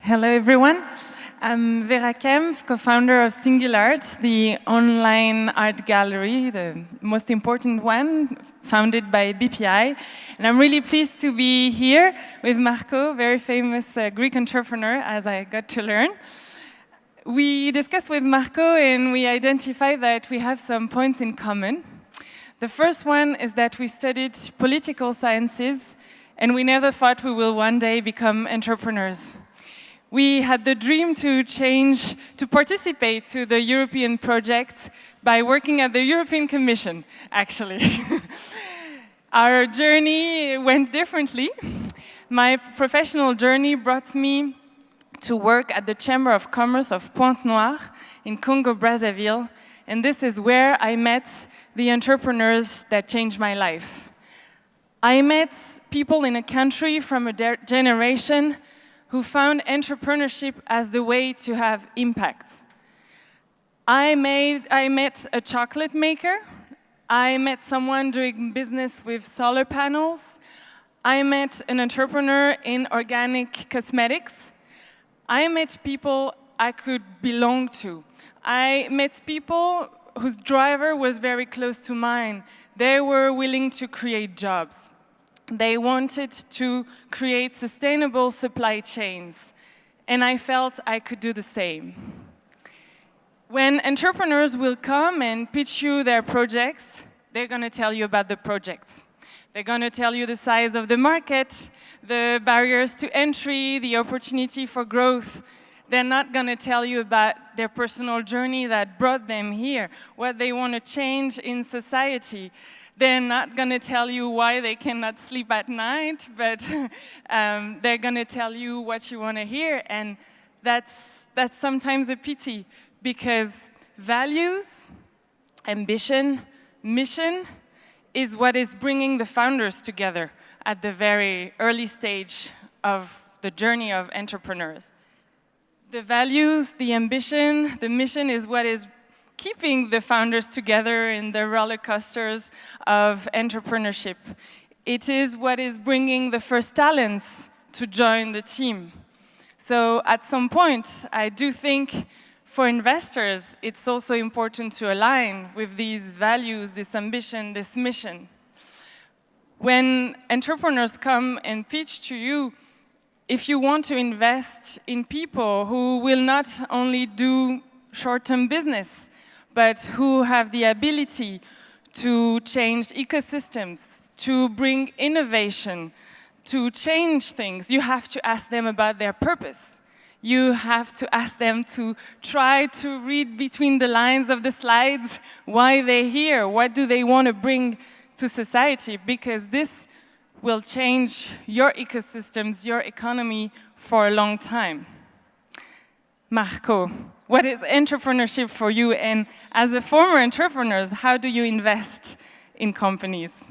Hello, everyone. I'm Véra Kempf, co-founder of Singulart, the online art gallery, the most important one, founded by BPI. And I'm really pleased to be here with Marco, very famous Greek entrepreneur, as I got to learn. We discussed with Marco and we identified that we have some points in common. The first one is that we studied political sciences and we never thought we will one day become entrepreneurs. We had the dream to participate to the European project by working at the European Commission, actually. Our journey went differently. My professional journey brought me to work at the Chamber of Commerce of Pointe-Noire in Congo-Brazzaville, and this is where I met the entrepreneurs that changed my life. I met people in a country from a generation who found entrepreneurship as the way to have impact. I met a chocolate maker. I met someone doing business with solar panels. I met an entrepreneur in organic cosmetics. I met people I could belong to. I met people whose driver was very close to mine. They were willing to create jobs. They wanted to create sustainable supply chains, and I felt I could do the same. When entrepreneurs will come and pitch you their projects, they're going to tell you about the projects. They're going to tell you the size of the market, the barriers to entry, the opportunity for growth. They're not going to tell you about their personal journey that brought them here, what they want to change in society. They're not going to tell you why they cannot sleep at night, but they're going to tell you what you want to hear. And that's sometimes a pity, because values, ambition, mission is what is bringing the founders together at the very early stage of the journey of entrepreneurs. The values, the ambition, the mission is what is keeping the founders together in the roller coasters of entrepreneurship. It is what is bringing the first talents to join the team. So at some point, I do think for investors, it's also important to align with these values, this ambition, this mission. When entrepreneurs come and pitch to you, if you want to invest in people who will not only do short-term business, but who have the ability to change ecosystems, to bring innovation, to change things, you have to ask them about their purpose. You have to ask them to try to read between the lines of the slides why they're here, what do they want to bring to society, because this will change your ecosystems, your economy for a long time. Marco, what is entrepreneurship for you? And as a former entrepreneur, how do you invest in companies?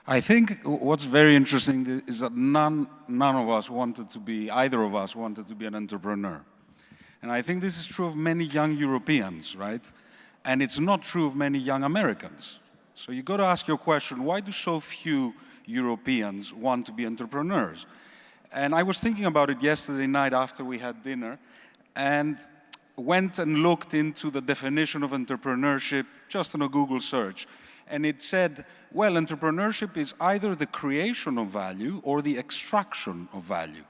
I think what's very interesting is that none of us wanted to be, either of us wanted to be an entrepreneur. And I think this is true of many young Europeans, right? And it's not true of many young Americans. So you got to ask your question, why do so few Europeans want to be entrepreneurs? And I was thinking about it yesterday night after we had dinner, and went and looked into the definition of entrepreneurship just on a Google search. And it said, well, entrepreneurship is either the creation of value or the extraction of value.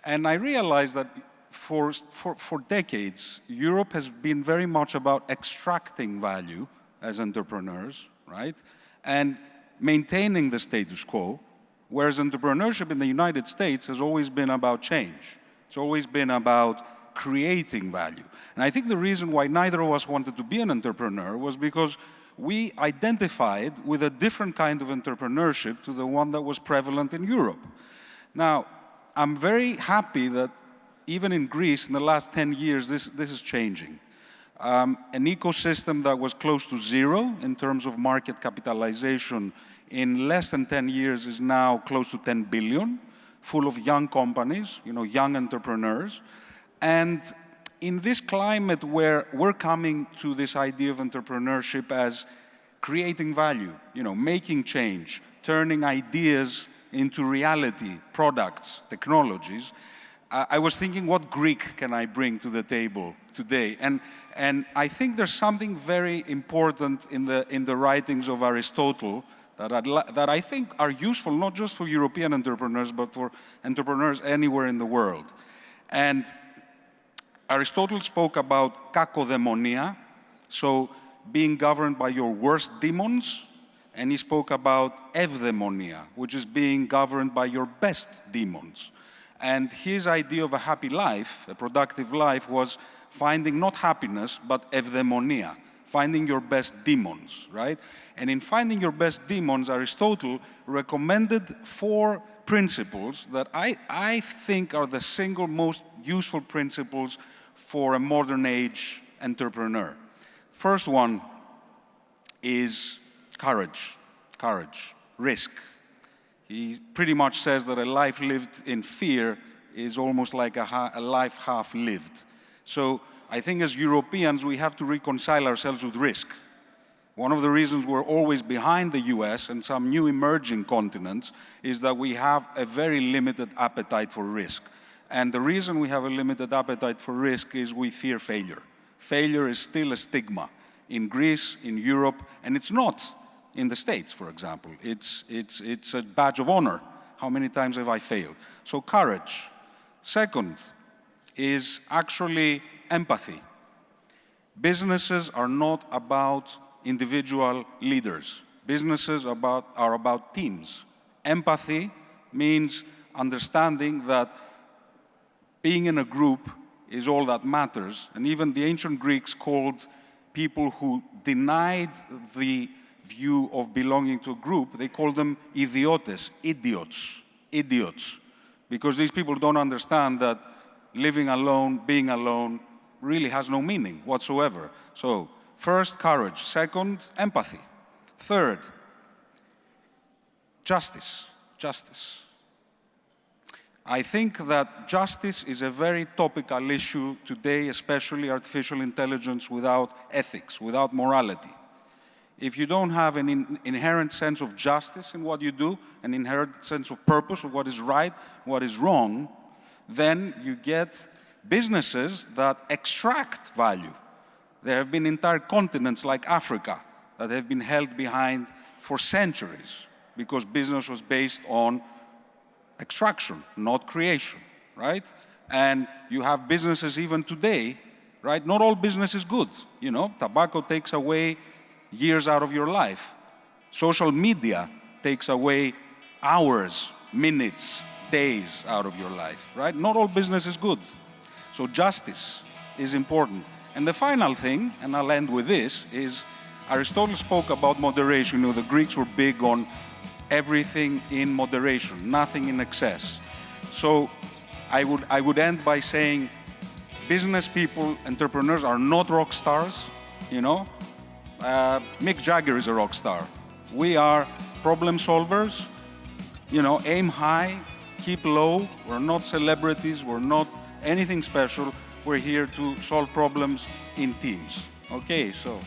And I realized that for decades, Europe has been very much about extracting value as entrepreneurs, right? And maintaining the status quo, whereas entrepreneurship in the United States has always been about change. It's always been about creating value. And I think the reason why neither of us wanted to be an entrepreneur was because we identified with a different kind of entrepreneurship to the one that was prevalent in Europe. Now, I'm very happy that even in Greece, in the last 10 years, this is changing. An ecosystem that was close to zero in terms of market capitalization in less than 10 years is now close to 10 billion, full of young companies, young entrepreneurs. And in this climate where we're coming to this idea of entrepreneurship as creating value, making change, turning ideas into reality, products, technologies, I was thinking, what Greek can I bring to the table today? And I think there's something very important in the writings of Aristotle that I think are useful not just for European entrepreneurs, but for entrepreneurs anywhere in the world. And Aristotle spoke about kakodemonia, so being governed by your worst demons, and he spoke about evdemonia, which is being governed by your best demons. And his idea of a happy life, a productive life, was finding not happiness, but evdemonia, finding your best demons, right? And in finding your best demons, Aristotle recommended 4 principles that I think are the single most useful principles for a modern age entrepreneur. First one is courage, risk. He pretty much says that a life lived in fear is almost like a life half lived. So I think as Europeans, we have to reconcile ourselves with risk. One of the reasons we're always behind the US and some new emerging continents is that we have a very limited appetite for risk. And the reason we have a limited appetite for risk is we fear failure. Failure is still a stigma in Greece, in Europe, and it's not in the States, for example. It's a badge of honor. How many times have I failed? So courage. Second is actually empathy. Businesses are not about individual leaders. Businesses are about teams. Empathy means understanding that being in a group is all that matters. And even the ancient Greeks called people who denied the view of belonging to a group, they called them idiotes, idiots. Because these people don't understand that living alone, being alone, really has no meaning whatsoever. So, first, courage. Second, empathy. Third, justice. I think that justice is a very topical issue today, especially artificial intelligence without ethics, without morality. If you don't have an inherent sense of justice in what you do, an inherent sense of purpose of what is right, what is wrong, then you get businesses that extract value. There have been entire continents like Africa that have been held behind for centuries because business was based on extraction, not creation, right? And you have businesses even today, right? Not all business is good. You know, tobacco takes away years out of your life. Social media takes away hours, minutes, days out of your life, right? Not all business is good. So justice is important. And the final thing, and I'll end with this, is Aristotle spoke about moderation. You know, the Greeks were big on everything in moderation, nothing in excess. So I would end by saying business people, entrepreneurs are not rock stars, you know. Mick Jagger is a rock star. We are problem solvers, you know, aim high, keep low. We're not celebrities, we're not anything special. We're here to solve problems in teams. Okay, so